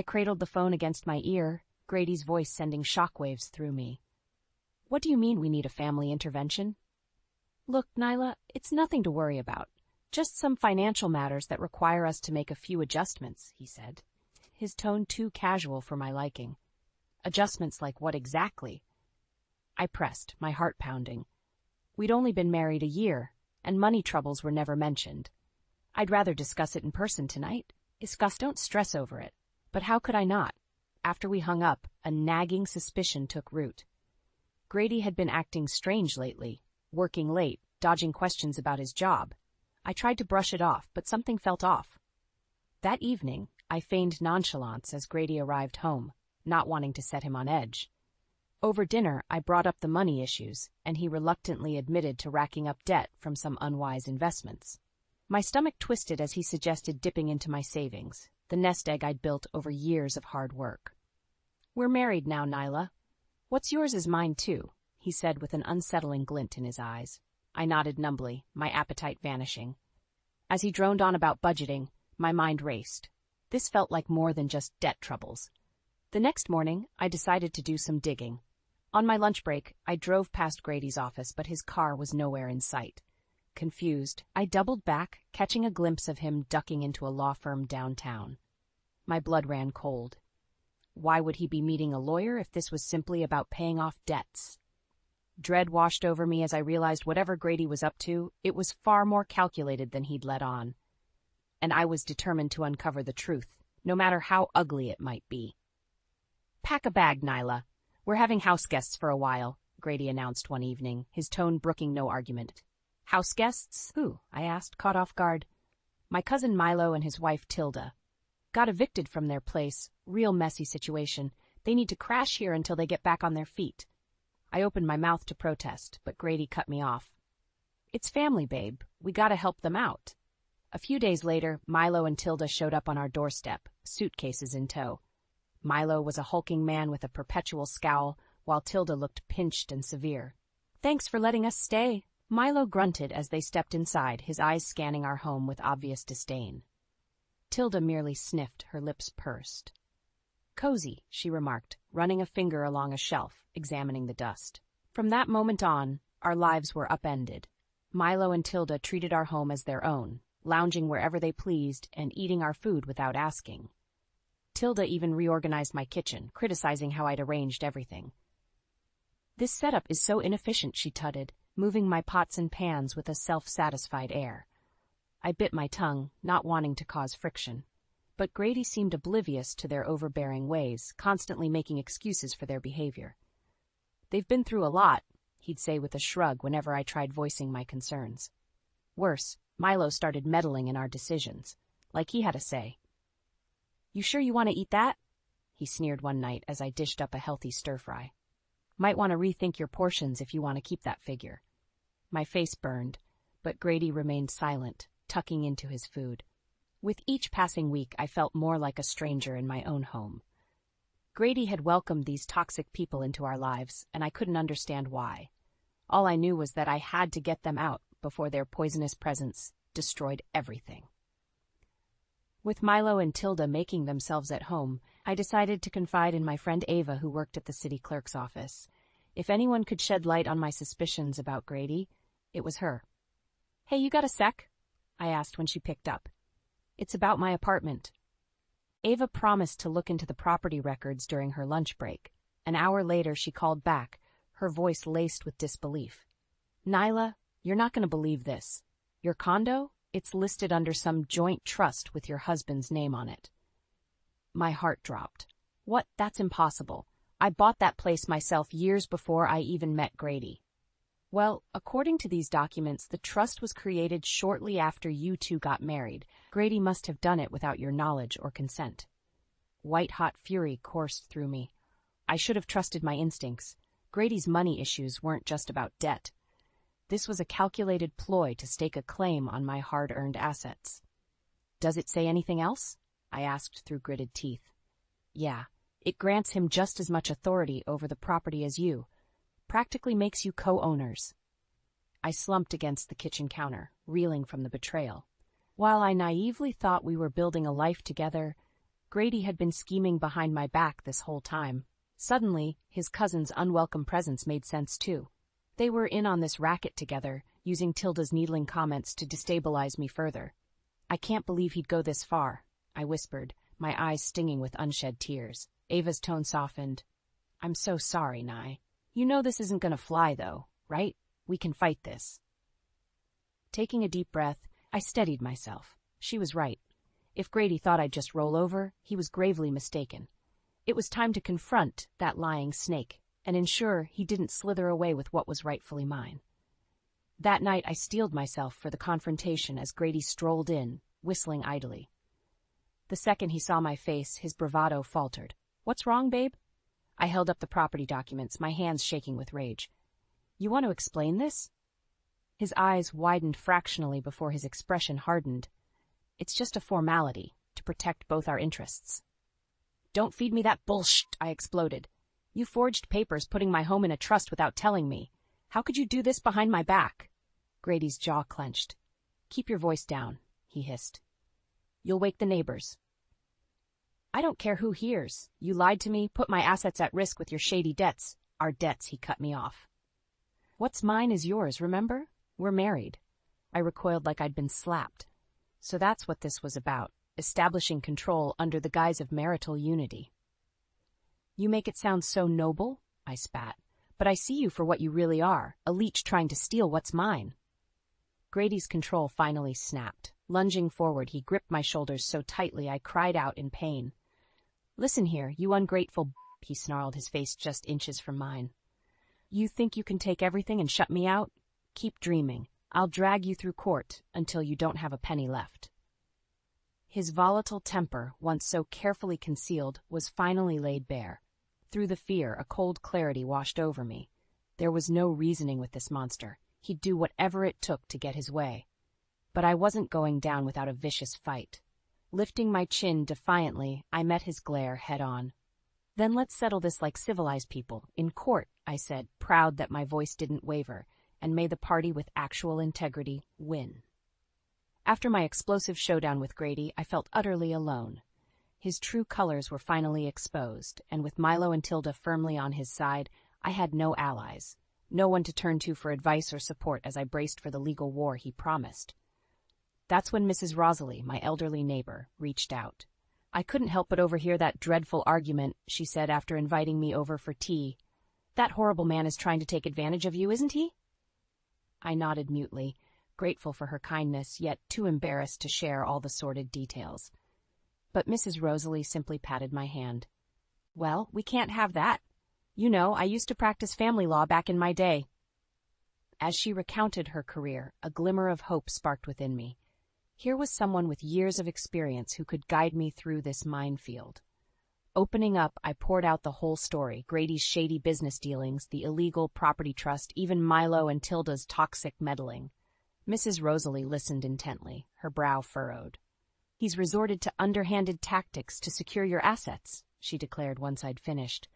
I cradled the phone against my ear, Grady's voice sending shockwaves through me. What do you mean we need a family intervention? Look, Nyla, it's nothing to worry about. Just some financial matters that require us to make a few adjustments, he said, his tone too casual for my liking. Adjustments like what exactly? I pressed, my heart pounding. We'd only been married a year, and money troubles were never mentioned. I'd rather discuss it in person tonight. Don't stress over it. But how could I not? After we hung up, a nagging suspicion took root. Grady had been acting strange lately, working late, dodging questions about his job. I tried to brush it off, but something felt off. That evening, I feigned nonchalance as Grady arrived home, not wanting to set him on edge. Over dinner, I brought up the money issues, and he reluctantly admitted to racking up debt from some unwise investments. My stomach twisted as he suggested dipping into my savings, the nest egg I'd built over years of hard work. We're married now, Nyla. What's yours is mine, too, he said with an unsettling glint in his eyes. I nodded numbly, my appetite vanishing. As he droned on about budgeting, my mind raced. This felt like more than just debt troubles. The next morning, I decided to do some digging. On my lunch break, I drove past Grady's office, but his car was nowhere in sight. Confused, I doubled back, catching a glimpse of him ducking into a law firm downtown. My blood ran cold. Why would he be meeting a lawyer if this was simply about paying off debts? Dread washed over me as I realized whatever Grady was up to, it was far more calculated than he'd let on. And I was determined to uncover the truth, no matter how ugly it might be. Pack a bag, Nyla. We're having house guests for a while, Grady announced one evening, his tone brooking no argument. House guests? Who? I asked, caught off guard. My cousin Milo and his wife Tilda. Got evicted from their place. Real messy situation. They need to crash here until they get back on their feet. I opened my mouth to protest, but Grady cut me off. It's family, babe. We gotta help them out. A few days later, Milo and Tilda showed up on our doorstep, suitcases in tow. Milo was a hulking man with a perpetual scowl, while Tilda looked pinched and severe. Thanks for letting us stay, Milo grunted as they stepped inside, his eyes scanning our home with obvious disdain. Tilda merely sniffed, her lips pursed. Cozy, she remarked, running a finger along a shelf, examining the dust. From that moment on, our lives were upended. Milo and Tilda treated our home as their own, lounging wherever they pleased and eating our food without asking. Tilda even reorganized my kitchen, criticizing how I'd arranged everything. This setup is so inefficient, she tutted, moving my pots and pans with a self-satisfied air. I bit my tongue, not wanting to cause friction. But Grady seemed oblivious to their overbearing ways, constantly making excuses for their behavior. They've been through a lot, he'd say with a shrug whenever I tried voicing my concerns. Worse, Milo started meddling in our decisions, like he had a say. You sure you want to eat that? He sneered one night as I dished up a healthy stir-fry. Might want to rethink your portions if you want to keep that figure. My face burned, but Grady remained silent, tucking into his food. With each passing week, I felt more like a stranger in my own home. Grady had welcomed these toxic people into our lives, and I couldn't understand why. All I knew was that I had to get them out before their poisonous presence destroyed everything. With Milo and Tilda making themselves at home, I decided to confide in my friend Ava, who worked at the city clerk's office. If anyone could shed light on my suspicions about Grady, it was her. Hey, you got a sec? I asked when she picked up. It's about my apartment. Ava promised to look into the property records during her lunch break. An hour later, she called back, her voice laced with disbelief. Nyla, you're not going to believe this. Your condo? It's listed under some joint trust with your husband's name on it. My heart dropped. What? That's impossible. I bought that place myself years before I even met Grady. Well, according to these documents, the trust was created shortly after you two got married. Grady must have done it without your knowledge or consent. White-hot fury coursed through me. I should have trusted my instincts. Grady's money issues weren't just about debt. This was a calculated ploy to stake a claim on my hard-earned assets. Does it say anything else? I asked through gritted teeth. Yeah, it grants him just as much authority over the property as you. Practically makes you co-owners. I slumped against the kitchen counter, reeling from the betrayal. While I naively thought we were building a life together, Grady had been scheming behind my back this whole time. Suddenly, his cousin's unwelcome presence made sense too. They were in on this racket together, using Tilda's needling comments to destabilize me further. "I can't believe he'd go this far," I whispered, my eyes stinging with unshed tears. Ava's tone softened. "I'm so sorry, Nye. You know this isn't gonna fly, though, right? We can fight this." Taking a deep breath, I steadied myself. She was right. If Grady thought I'd just roll over, he was gravely mistaken. It was time to confront that lying snake and ensure he didn't slither away with what was rightfully mine. That night I steeled myself for the confrontation as Grady strolled in, whistling idly. The second he saw my face, his bravado faltered. "What's wrong, babe?" I held up the property documents, my hands shaking with rage. "You want to explain this?" His eyes widened fractionally before his expression hardened. "It's just a formality, to protect both our interests." "Don't feed me that bullshit," I exploded. "You forged papers putting my home in a trust without telling me. How could you do this behind my back?" Grady's jaw clenched. "Keep your voice down," he hissed. "You'll wake the neighbors." "I don't care who hears. You lied to me, put my assets at risk with your shady debts." "Our debts," he cut me off. "What's mine is yours, remember? We're married." I recoiled like I'd been slapped. So that's what this was about, establishing control under the guise of marital unity. "You make it sound so noble," I spat, "but I see you for what you really are, a leech trying to steal what's mine." Grady's control finally snapped. Lunging forward, he gripped my shoulders so tightly I cried out in pain. "Listen here, you ungrateful," he snarled, his face just inches from mine. "You think you can take everything and shut me out? Keep dreaming. I'll drag you through court until you don't have a penny left." His volatile temper, once so carefully concealed, was finally laid bare. Through the fear, a cold clarity washed over me. There was no reasoning with this monster. He'd do whatever it took to get his way. But I wasn't going down without a vicious fight. Lifting my chin defiantly, I met his glare head-on. "Then let's settle this like civilized people, in court," I said, proud that my voice didn't waver, and may the party with actual integrity win. After my explosive showdown with Grady, I felt utterly alone. His true colors were finally exposed, and with Milo and Tilda firmly on his side, I had no allies, no one to turn to for advice or support as I braced for the legal war he promised. That's when Mrs. Rosalie, my elderly neighbor, reached out. "I couldn't help but overhear that dreadful argument," she said after inviting me over for tea. "That horrible man is trying to take advantage of you, isn't he?" I nodded mutely, grateful for her kindness, yet too embarrassed to share all the sordid details. But Mrs. Rosalie simply patted my hand. "Well, we can't have that. You know, I used to practice family law back in my day." As she recounted her career, a glimmer of hope sparked within me. Here was someone with years of experience who could guide me through this minefield. Opening up, I poured out the whole story, Grady's shady business dealings, the illegal property trust, even Milo and Tilda's toxic meddling. Mrs. Rosalie listened intently, her brow furrowed. "He's resorted to underhanded tactics to secure your assets," she declared once I'd finished,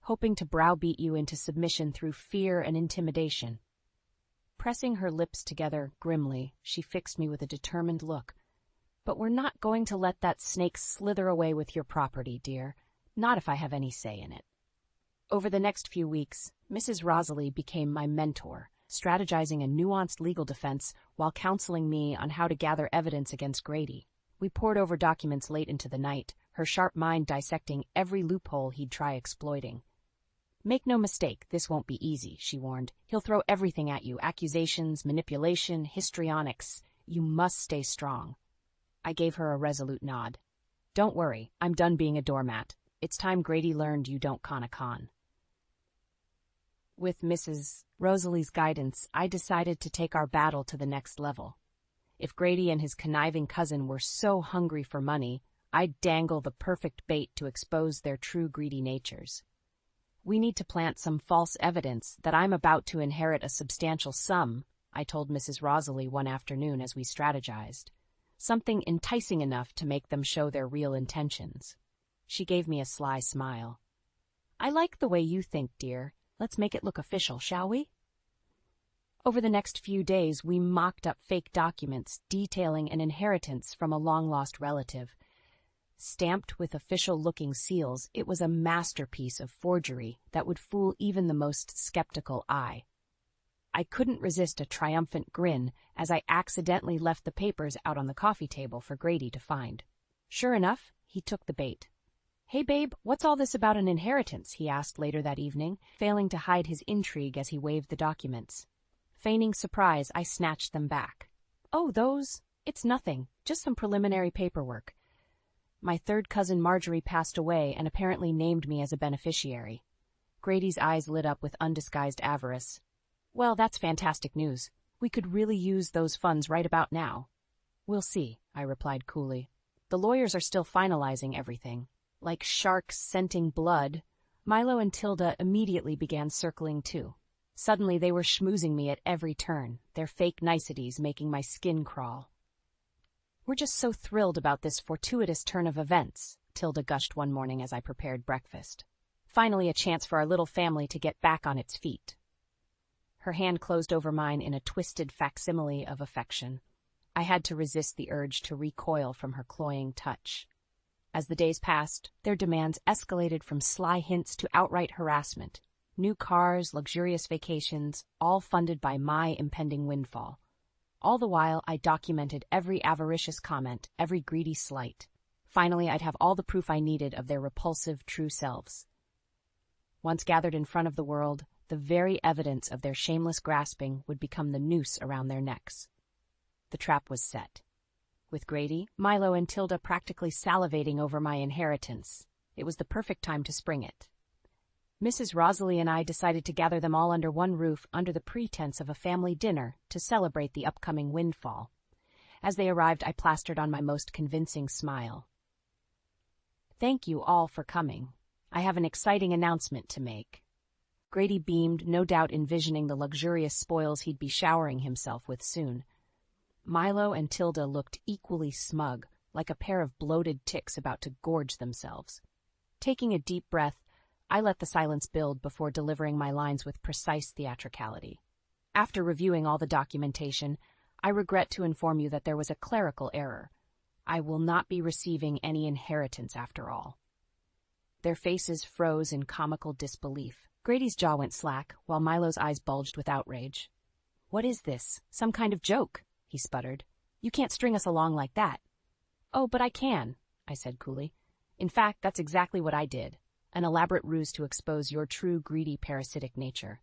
"hoping to browbeat you into submission through fear and intimidation." Pressing her lips together grimly, she fixed me with a determined look. "But we're not going to let that snake slither away with your property, dear. Not if I have any say in it." Over the next few weeks, Mrs. Rosalie became my mentor, strategizing a nuanced legal defense while counseling me on how to gather evidence against Grady. We pored over documents late into the night, her sharp mind dissecting every loophole he'd try exploiting. "Make no mistake, this won't be easy," she warned. "He'll throw everything at you, accusations, manipulation, histrionics. You must stay strong." I gave her a resolute nod. "Don't worry, I'm done being a doormat. It's time Grady learned you don't con a con." With Mrs. Rosalie's guidance, I decided to take our battle to the next level. If Grady and his conniving cousin were so hungry for money, I'd dangle the perfect bait to expose their true greedy natures. "We need to plant some false evidence that I'm about to inherit a substantial sum," I told Mrs. Rosalie one afternoon as we strategized. "Something enticing enough to make them show their real intentions." She gave me a sly smile. "I like the way you think, dear. Let's make it look official, shall we?" Over the next few days, we mocked up fake documents detailing an inheritance from a long-lost relative. Stamped with official-looking seals, it was a masterpiece of forgery that would fool even the most skeptical eye. I couldn't resist a triumphant grin as I accidentally left the papers out on the coffee table for Grady to find. Sure enough, he took the bait. "Hey babe, what's all this about an inheritance?" he asked later that evening, failing to hide his intrigue as he waved the documents. Feigning surprise, I snatched them back. "Oh, those? It's nothing, just some preliminary paperwork. My third cousin Marjorie passed away and apparently named me as a beneficiary." Grady's eyes lit up with undisguised avarice. "Well, that's fantastic news. We could really use those funds right about now." "We'll see," I replied coolly. "The lawyers are still finalizing everything." Like sharks scenting blood, Milo and Tilda immediately began circling too. Suddenly they were schmoozing me at every turn, their fake niceties making my skin crawl. "We're just so thrilled about this fortuitous turn of events," Tilda gushed one morning as I prepared breakfast. "Finally a chance for our little family to get back on its feet." Her hand closed over mine in a twisted facsimile of affection. I had to resist the urge to recoil from her cloying touch. As the days passed, their demands escalated from sly hints to outright harassment. New cars, luxurious vacations, all funded by my impending windfall. All the while, I documented every avaricious comment, every greedy slight. Finally, I'd have all the proof I needed of their repulsive true selves. Once gathered in front of the world, the very evidence of their shameless grasping would become the noose around their necks. The trap was set. With Grady, Milo, and Tilda practically salivating over my inheritance, it was the perfect time to spring it. Mrs. Rosalie and I decided to gather them all under one roof under the pretense of a family dinner to celebrate the upcoming windfall. As they arrived, I plastered on my most convincing smile. "Thank you all for coming. I have an exciting announcement to make." Grady beamed, no doubt envisioning the luxurious spoils he'd be showering himself with soon. Milo and Tilda looked equally smug, like a pair of bloated ticks about to gorge themselves. Taking a deep breath, I let the silence build before delivering my lines with precise theatricality. "After reviewing all the documentation, I regret to inform you that there was a clerical error. I will not be receiving any inheritance after all." Their faces froze in comical disbelief. Grady's jaw went slack, while Milo's eyes bulged with outrage. "What is this? Some kind of joke?" he sputtered. "You can't string us along like that." "Oh, but I can," I said coolly. "In fact, that's exactly what I did. An elaborate ruse to expose your true greedy parasitic nature."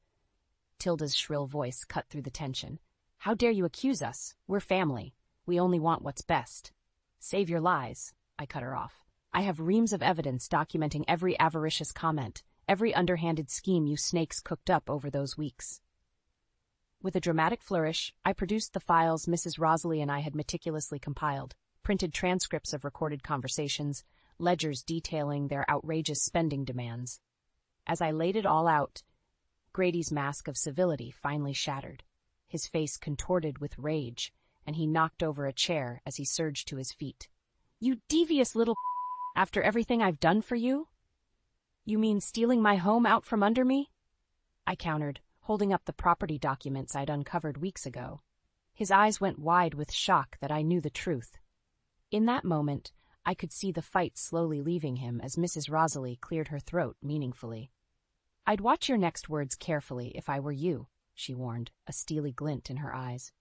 Tilda's shrill voice cut through the tension. "How dare you accuse us? We're family. We only want what's best." "Save your lies," I cut her off. "I have reams of evidence documenting every avaricious comment, every underhanded scheme you snakes cooked up over those weeks." With a dramatic flourish, I produced the files Mrs. Rosalie and I had meticulously compiled, printed transcripts of recorded conversations, ledgers detailing their outrageous spending demands. As I laid it all out, Grady's mask of civility finally shattered. His face contorted with rage, and he knocked over a chair as he surged to his feet. "You devious little after everything I've done for you? You mean stealing my home out from under me?" I countered, holding up the property documents I'd uncovered weeks ago. His eyes went wide with shock that I knew the truth. In that moment, I could see the fight slowly leaving him as Mrs. Rosalie cleared her throat meaningfully. "I'd watch your next words carefully if I were you," she warned, a steely glint in her eyes.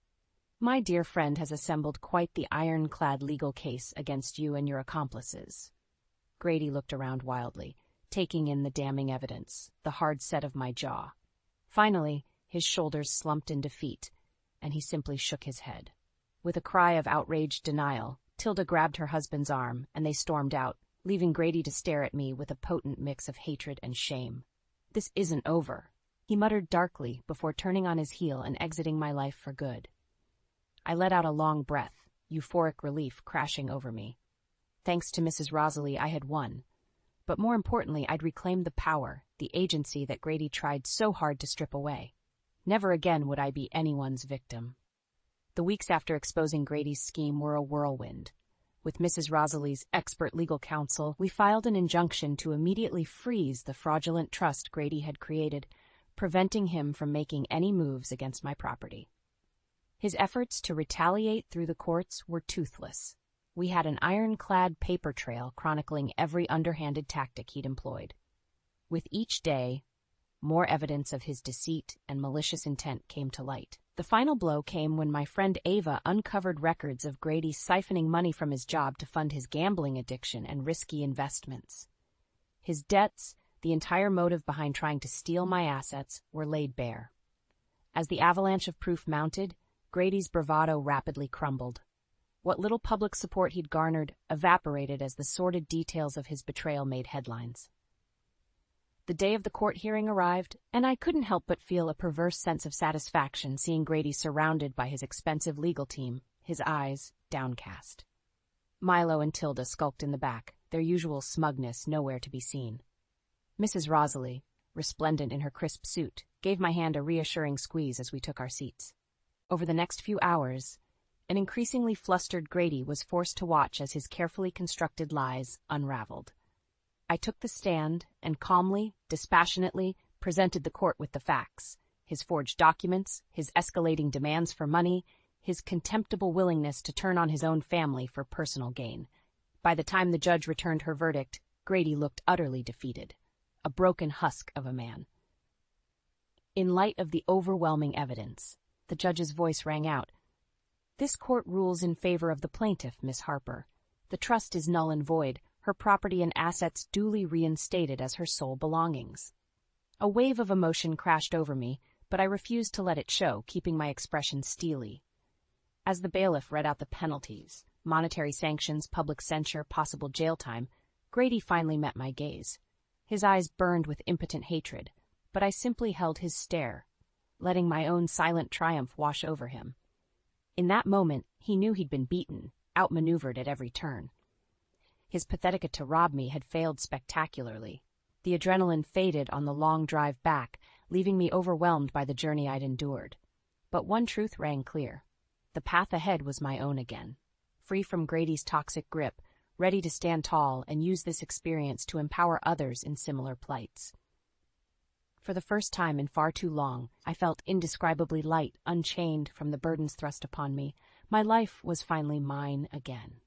"My dear friend has assembled quite the ironclad legal case against you and your accomplices." Grady looked around wildly, taking in the damning evidence, the hard set of my jaw. Finally, his shoulders slumped in defeat, and he simply shook his head. With a cry of outraged denial, Tilda grabbed her husband's arm, and they stormed out, leaving Grady to stare at me with a potent mix of hatred and shame. "This isn't over," he muttered darkly before turning on his heel and exiting my life for good. I let out a long breath, euphoric relief crashing over me. Thanks to Mrs. Rosalie, I had won. But more importantly, I'd reclaimed the power, the agency that Grady tried so hard to strip away. Never again would I be anyone's victim. The weeks after exposing Grady's scheme were a whirlwind. With Mrs. Rosalie's expert legal counsel, we filed an injunction to immediately freeze the fraudulent trust Grady had created, preventing him from making any moves against my property. His efforts to retaliate through the courts were toothless. We had an ironclad paper trail chronicling every underhanded tactic he'd employed. With each day, more evidence of his deceit and malicious intent came to light. The final blow came when my friend Ava uncovered records of Grady siphoning money from his job to fund his gambling addiction and risky investments. His debts, the entire motive behind trying to steal my assets, were laid bare. As the avalanche of proof mounted, Grady's bravado rapidly crumbled. What little public support he'd garnered evaporated as the sordid details of his betrayal made headlines. The day of the court hearing arrived, and I couldn't help but feel a perverse sense of satisfaction seeing Grady surrounded by his expensive legal team, his eyes downcast. Milo and Tilda skulked in the back, their usual smugness nowhere to be seen. Mrs. Rosalie, resplendent in her crisp suit, gave my hand a reassuring squeeze as we took our seats. Over the next few hours, an increasingly flustered Grady was forced to watch as his carefully constructed lies unraveled. I took the stand and calmly, dispassionately, presented the court with the facts: his forged documents, his escalating demands for money, his contemptible willingness to turn on his own family for personal gain. By the time the judge returned her verdict, Grady looked utterly defeated, a broken husk of a man. In light of the overwhelming evidence, the judge's voice rang out. "This court rules in favor of the plaintiff, Miss Harper. The trust is null and void, her property and assets duly reinstated as her sole belongings." A wave of emotion crashed over me, but I refused to let it show, keeping my expression steely. As the bailiff read out the penalties, monetary sanctions, public censure, possible jail time, Grady finally met my gaze. His eyes burned with impotent hatred, but I simply held his stare, letting my own silent triumph wash over him. In that moment, he knew he'd been beaten, outmaneuvered at every turn. His pathetic attempt to rob me had failed spectacularly. The adrenaline faded on the long drive back, leaving me overwhelmed by the journey I'd endured. But one truth rang clear. The path ahead was my own again. Free from Grady's toxic grip, ready to stand tall and use this experience to empower others in similar plights. For the first time in far too long, I felt indescribably light, unchained from the burdens thrust upon me. My life was finally mine again.